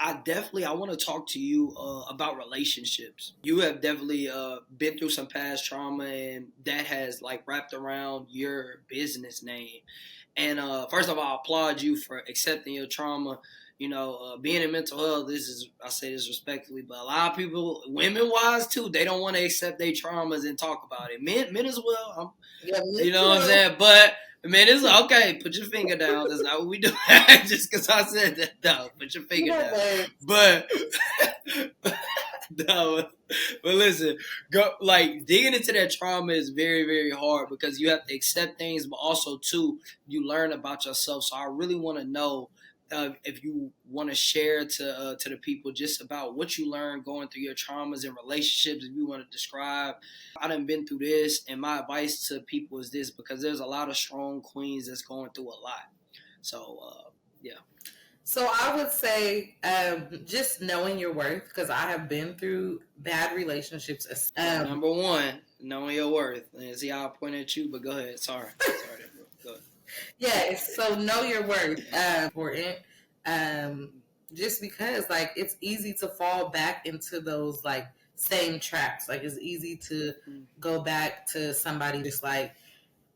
I want to talk to you about relationships. You have definitely been through some past trauma, and that has like wrapped around your business name. And first of all, I applaud you for accepting your trauma. Being in mental health, I say this respectfully, but a lot of people, women wise too, they don't want to accept their traumas and talk about it. Men as well. Yeah, You know what I'm saying? But man, it's okay. Put your finger down. That's not what we do. Just because I said that, no. Put your finger down. But no. But listen, go like digging into that trauma is very, very hard because you have to accept things, but also too you learn about yourself. So I really want to know if you want to share to the people just about what you learned going through your traumas and relationships. If you want to describe, I done been through this, and my advice to people is this because there's a lot of strong queens that's going through a lot. So yeah. So I would say just knowing your worth, because I have been through bad relationships. Number one, knowing your worth. And see how I point at you, but go ahead. Sorry. Go ahead. Yeah, so know your worth. Important. Just because like it's easy to fall back into those like same traps. Like it's easy to go back to somebody just like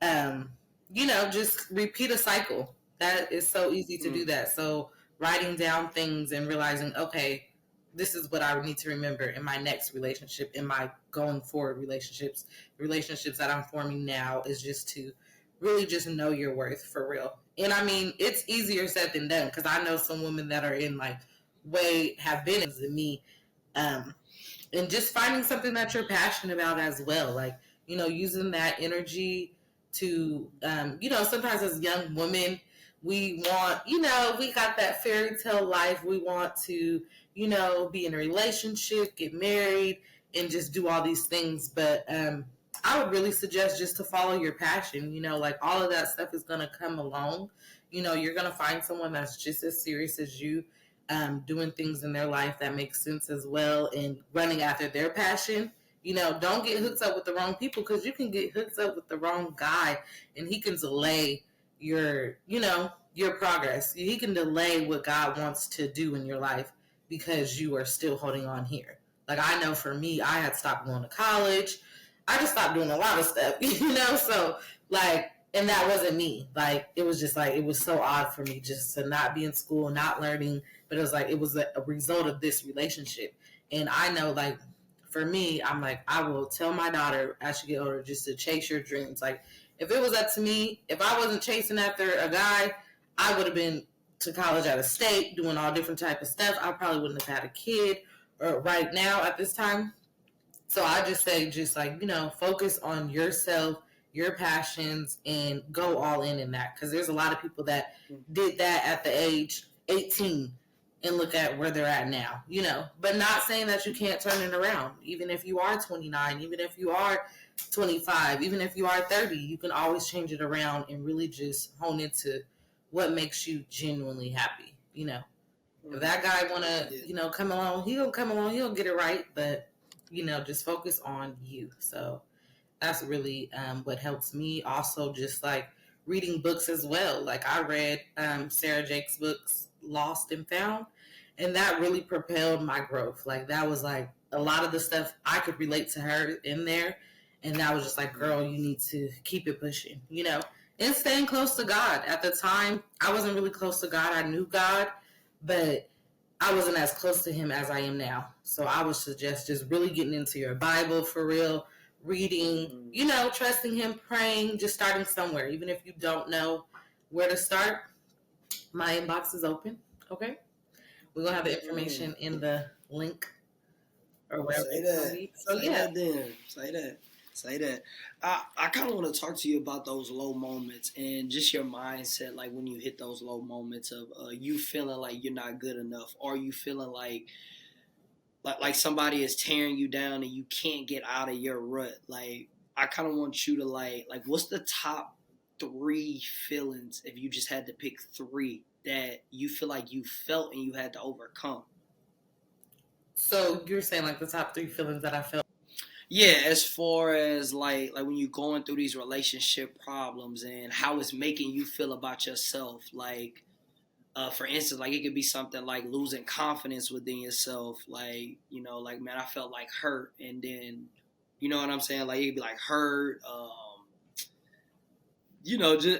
just repeat a cycle. That is so easy to do that. So writing down things and realizing, okay, this is what I need to remember in my next relationship, in my going forward relationships that I'm forming now, is just to really just know your worth for real. And I mean, it's easier said than done because I know some women that are in like have been than me. And just finding something that you're passionate about as well. Like, using that energy to, sometimes as young women, we want, we got that fairy tale life. We want to, be in a relationship, get married, and just do all these things. But I would really suggest just to follow your passion. Like all of that stuff is going to come along. You're going to find someone that's just as serious as you, doing things in their life that make sense as well, and running after their passion. Don't get hooked up with the wrong people, because you can get hooked up with the wrong guy and he can delay your progress. He can delay what God wants to do in your life because you are still holding on here. Like I know for me, I had stopped going to college. I just stopped doing a lot of stuff, so like, and that wasn't me. Like, it was just like, it was so odd for me just to not be in school, not learning, but it was like, it was a result of this relationship. And I know, like, for me, I'm like, I will tell my daughter as she get older just to chase your dreams. Like, if it was up to me, if I wasn't chasing after a guy, I would have been to college out of state, doing all different type of stuff. I probably wouldn't have had a kid right now at this time. So I just say, just like, focus on yourself, your passions, and go all in that. Because there's a lot of people that did that at the age 18 and look at where they're at now, But not saying that you can't turn it around. Even if you are 29, even if you are 25, even if you are 30, you can always change it around and really just hone into what makes you genuinely happy, If that guy want to, come along, he'll come along, he'll get it right, but just focus on you. So that's really what helps me. Also, just like reading books as well. Like I read Sarah Jake's books, Lost and Found, and that really propelled my growth. Like that was like a lot of the stuff I could relate to her in there. And that was just like, girl, you need to keep it pushing, and staying close to God. At the time, I wasn't really close to God. I knew God, but I wasn't as close to him as I am now. So I would suggest just really getting into your Bible for real, reading, trusting him, praying, just starting somewhere. Even if you don't know where to start, my inbox is open. Okay. We're going to have the information in the link or wherever. Say that. So Say that then. Say that. I kind of want to talk to you about those low moments and just your mindset, like when you hit those low moments of you feeling like you're not good enough, or you feeling like somebody is tearing you down and you can't get out of your rut. Like I kind of want you to like what's the top 3 feelings, if you just had to pick 3 that you feel like you felt and you had to overcome? So you're saying like the top 3 feelings that I felt? Yeah, as far as like when you're going through these relationship problems and how it's making you feel about yourself, like For instance, like it could be something like losing confidence within yourself, like like man, I felt like hurt, and then you know what I'm saying, like it could be like hurt,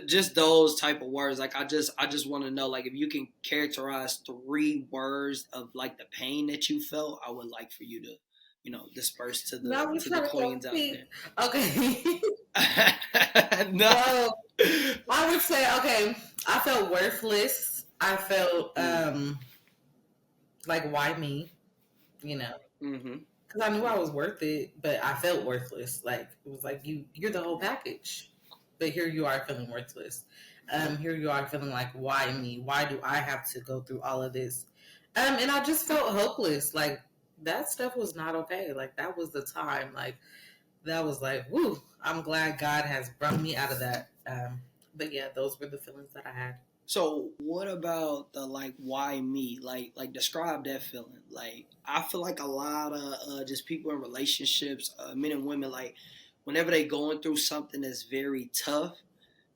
just those type of words. Like I just want to know, like if you can characterize 3 words of like the pain that you felt, I would like for you to, disperse to Now we the trying to go queens out deep. there. Okay. No. So I would say, okay, I felt worthless. I felt like, why me? You know, because I knew I was worth it, but I felt worthless. Like it was like you're the whole package, but here you are feeling worthless. Here you are feeling like, why me? Why do I have to go through all of this? And I just felt hopeless. Like that stuff was not okay. Like that was the time. Like that was like, woo, I'm glad God has brought me out of that. But yeah, those were the feelings that I had. So what about the like why me? Like describe that feeling. Like I feel like a lot of just people in relationships, men and women, like whenever they going through something that's very tough,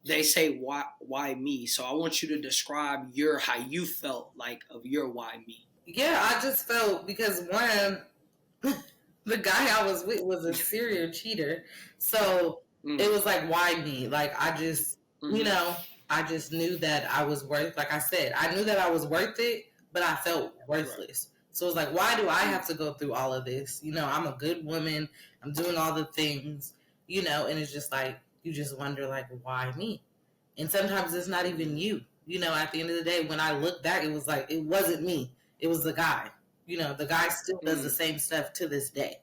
they say why me. So I want you to describe how you felt like of your why me. Yeah, I just felt because one, the guy I was with was a serial cheater. So it was like, why me? Like, I just, I just knew that I was like I said, I knew that I was worth it, but I felt worthless. Right. So it's like, why do I have to go through all of this? I'm a good woman. I'm doing all the things, and it's just like, you just wonder, like, why me? And sometimes it's not even you. At the end of the day, when I look back, it was like, it wasn't me. It was the guy. The guy still does the same stuff to this day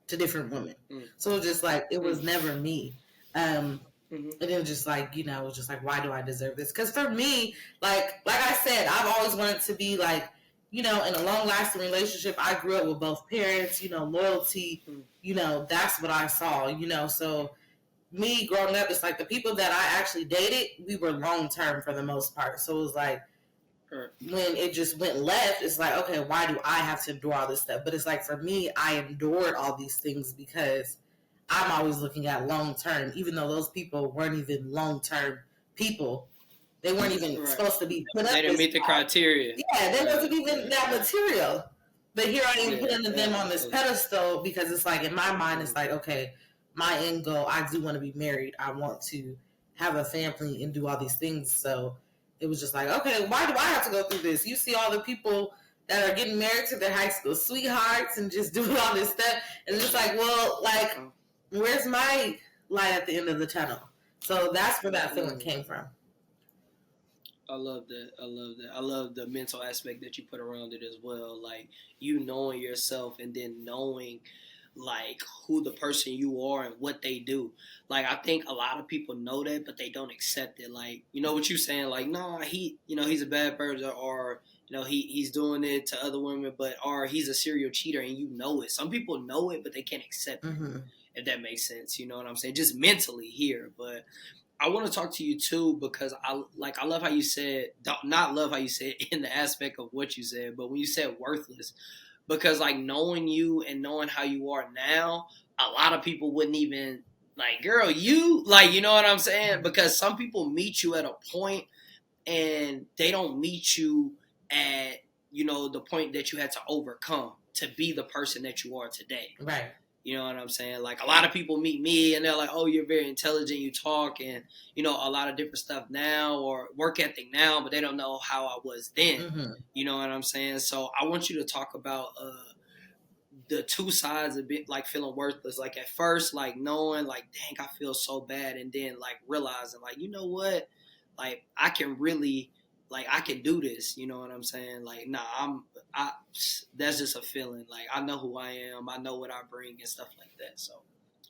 to different women. So it's just like, it was never me. And it was just like, it was just like, why do I deserve this? Because for me, like I said, I've always wanted to be like, in a long-lasting relationship. I grew up with both parents, loyalty, that's what I saw, so me growing up, it's like the people that I actually dated, we were long-term for the most part. So it was like, when it just went left, it's like, okay, why do I have to endure all this stuff? But it's like, for me, I endured all these things because I'm always looking at long term, even though those people weren't even long term people. They weren't even supposed to be put up. They didn't meet the criteria. Yeah, they wasn't even that material. But here I am putting them on this pedestal because it's like, in my mind, it's like, okay, my end goal, I do want to be married. I want to have a family and do all these things. So it was just like, okay, why do I have to go through this? You see all the people that are getting married to their high school sweethearts and just doing all this stuff. And it's just like, well, like, where's my light at the end of the tunnel? So that's where that feeling came from. I love that. I love the mental aspect that you put around it as well. Like, knowing yourself and then knowing like who the person you are and what they do. Like I think a lot of people know that, but they don't accept it. Like, what you're saying, like, no, he's a bad person, or he's doing it to other women, or he's a serial cheater, and it. Some people know it, but they can't accept it. If that makes sense, you know what I'm saying? Just mentally here. But I want to talk to you too, because I love how you said, not love how you said in the aspect of what you said, but when you said worthless. Because, like, knowing you and knowing how you are now, a lot of people wouldn't even, like, girl, you, like, you know what I'm saying? Because some people meet you at a point and they don't meet you at, the point that you had to overcome to be the person that you are today. Right. You know what I'm saying? Like, a lot of people meet me and they're like, oh, you're very intelligent, you talk, and, a lot of different stuff now, or work ethic now, but they don't know how I was then. You know what I'm saying? So I want you to talk about the two sides of it, like feeling worthless. Like at first, like knowing, like, dang, I feel so bad, and then like realizing, like, you know what? Like, I can really, like, I can do this. You know what I'm saying? Like, nah, that's just a feeling. Like, I know who I am. I know what I bring and stuff like that. So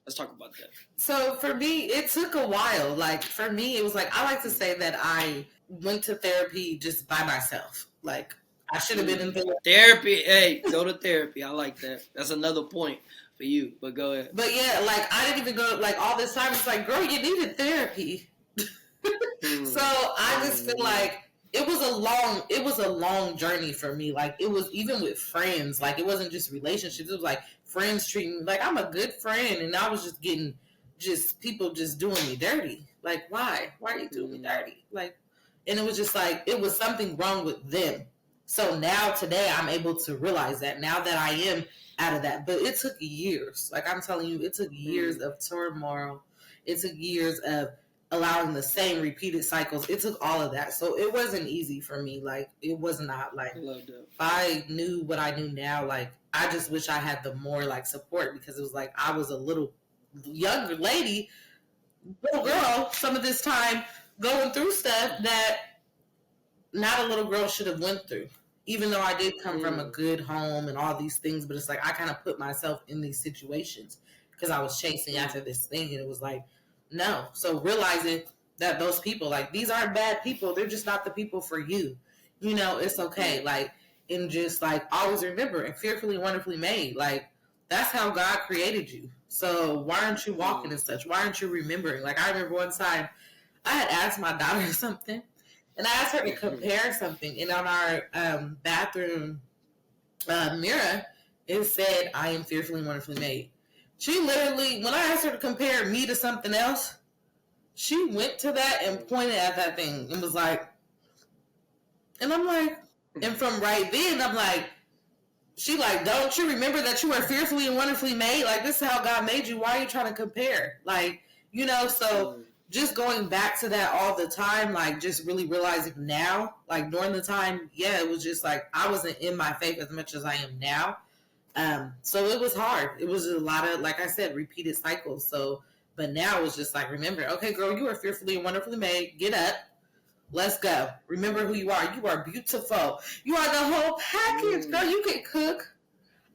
let's talk about that. So for me, it took a while. Like, for me, it was like, I like to say that I went to therapy just by myself. Like, I should have been in therapy. Hey, go to therapy. I like that. That's another point for you, but go ahead. But yeah, like, I didn't even go, like, all this time. It's like, girl, you needed therapy. So I just feel like it was a long journey for me. Like, it was even with friends. Like, it wasn't just relationships. It was like friends treating me like I'm a good friend, and I was just getting people just doing me dirty. Like, why are you doing me dirty? Like, And it was just like, it was something wrong with them. So now today I'm able to realize that now that I am out of that. But it took years. Like I'm telling you, it took years of turmoil. It took years of allowing the same repeated cycles. It took all of that. So it wasn't easy for me. Like it was not like, if I knew what I knew now, like I just wish I had the more like support, because it was like I was a little younger lady, little girl, some of this time going through stuff that not a little girl should have went through. Even though I did come from a good home and all these things, but it's like I kind of put myself in these situations because I was chasing after this thing, and it was like, no. So realizing that those people, like, these aren't bad people. They're just not the people for you. You know, it's okay. Like, and just like always remember, and fearfully, wonderfully made. Like, that's how God created you. So why aren't you walking and such? Why aren't you remembering? Like, I remember one time I had asked my daughter something, and I asked her to compare something, and on our bathroom mirror, it said, I am fearfully and wonderfully made. She literally, when I asked her to compare me to something else, she went to that and pointed at that thing and was like, and I'm like, and from right then, I'm like, she like, don't you remember that you are fearfully and wonderfully made? Like, this is how God made you. Why are you trying to compare? Like, you know, so just going back to that all the time, like just really realizing now, like during the time, yeah, it was just like I wasn't in my faith as much as I am now. So it was hard. It was a lot of, like I said, repeated cycles. So, but now it was just like, remember, okay, girl, you are fearfully and wonderfully made. Get up. Let's go. Remember who you are. You are beautiful. You are the whole package, girl. You can cook.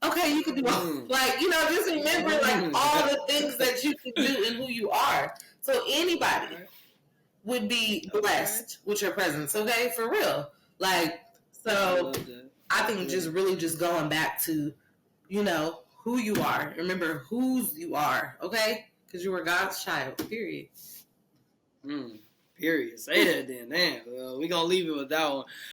Okay, you can do like, you know, just remember like all the things that you can do and who you are. So anybody would be blessed with your presence, okay? For real. Like, so I think just really just going back to, you know, who you are. Remember whose you are, okay? Because you were God's child, period. Period. Say that then. Damn. We're going to leave it with that one.